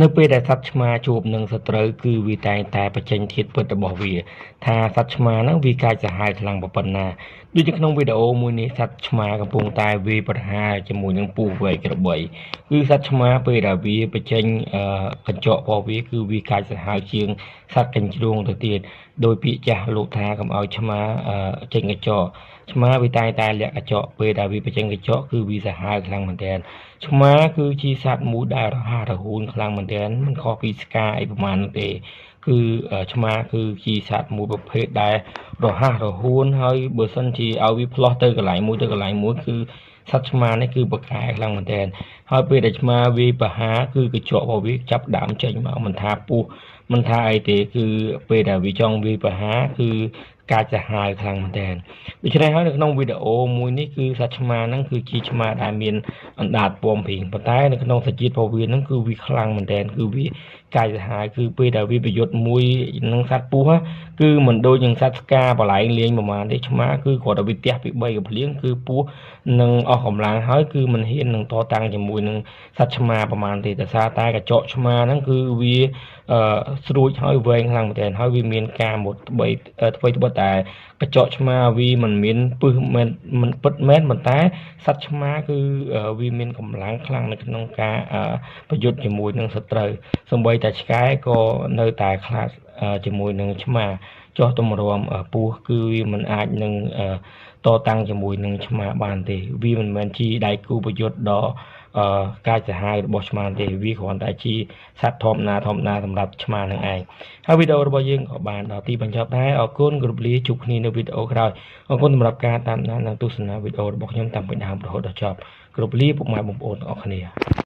នៅពេលដែលសត្វឆ្មាជួបនឹងសត្រូវគឺវាតែងតែបញ្ចេញធាតុពិតរបស់វាថាសត្វឆ្មាហ្នឹងវាកាចសាហាវខ្លាំងប៉ុណ្ណាដូចនៅក្នុងវីដេអូមួយនេះសត្វឆ្មាកំពុងតែវាយប្រហារជាមួយនឹងពស់វែកក្របីគឺសត្វឆ្មាពេលដែលវាបញ្ចេញកញ្ចក់របស់វាគឺវាកាចសាហាវជាងសត្វកញ្ជ្រោងទៅទៀតដោយពាក្យចាស់លោកថាកុំឲ្យឆ្មាចេញកញ្ចក់ឆ្មាវាតែងតែលាក់កញ្ចក់ពេលដែលវាបញ្ចេញកញ្ចក់គឺវាសាហាវខ្លាំងមែនទែនឆ្មាគឺជាសត្វមួយដែលរហ័សរហួនខ្លាំងមែនទែនមិនខុសពីស្កាអីប្រហែលនោះទេគឺឆ្មាគឺជាសត្វមួយប្រភេទដែលរហ័សរហួនហើយបើសិនជាឲ្យវាផ្លោះទៅកន្លែងមួយគឺសត្វឆ្មានេះគឺបកកែខ្លាំងមែនទែនហើយពេលដែលឆ្មាវាប្រហារគឺកញ្ចក់របស់វាចាប់ដើមចេញមកមិនថាពស់មិនថាអីទេគឺពេលដែលវាចង់វាប្រហារគឺកាចសាហាវខ្លាំងមែនទែនដូច្នេះហើយនៅក្នុងវីដេអូមួយនេះគឺសត្វឆ្មាហ្នឹងគឺជាឆ្មាដែលមានអណ្ដាតពំព្រៀងប៉ុន្តែនៅក្នុងសាច់ជាតិរបស់វាហ្នឹងគឺវាខ្លាំងមែនទែនគឺវាកាយសាហាវគឺពេលដែលវាប្រយុទ្ធមួយនឹងសត្វពស់គឺមិនដូចនឹងសត្វស្កាបលែងលេងប្រហែលទេឆ្មាគឺគាត់តែវាទះពី3កំភ្លៀងគឺពស់នឹងអស់កម្លាំងហើយគឺមិនហ៊ាននឹងតតាំងជាមួយនឹងសត្វឆ្មាប្រហែលទេដោយសារតែកញ្ចក់ឆ្មាហ្នឹងគឺវាស្រួចហើយវែងខ្លាំងមែនទែនហើយវាមានការមុតថ្មីតែកញ្ចក់ឆ្មាវាមិនមានពឹសមែនមិនពិតមែនប៉ុន្តែសត្វឆ្មាគឺវាមានកម្លាំងខ្លាំងនៅក្នុងការប្រយុទ្ធជាមួយនឹងសត្រូវសូម្បីតែឆ្កែក៏នៅតែខ្លាចជាមួយនឹងឆ្មាចោះទម្រាំពស់គឺវាមិនអាចនឹងតតាំងជាមួយនឹងឆ្មាបានទេវាមិនមែនជាដៃគូប្រយុទ្ធដ៏កាចសាហាវរបស់ឆ្មាទេវាគ្រាន់តែជាសត្វធម្មតាសម្រាប់ឆ្មានឹងឯងហើយវីដេអូរបស់យើងក៏បានដល់ទីបញ្ចប់ដែរអរគុណគ្រប់លាជួបគ្នានៅវីដេអូក្រោយអរគុណសម្រាប់ការតាមដាននិងទស្សនាវីដេអូរបស់ខ្ញុំតាំងពីដើមរហូតដល់ចប់គ្រប់លាពុកម៉ែបងប្អូនទាំងអស់គ្នា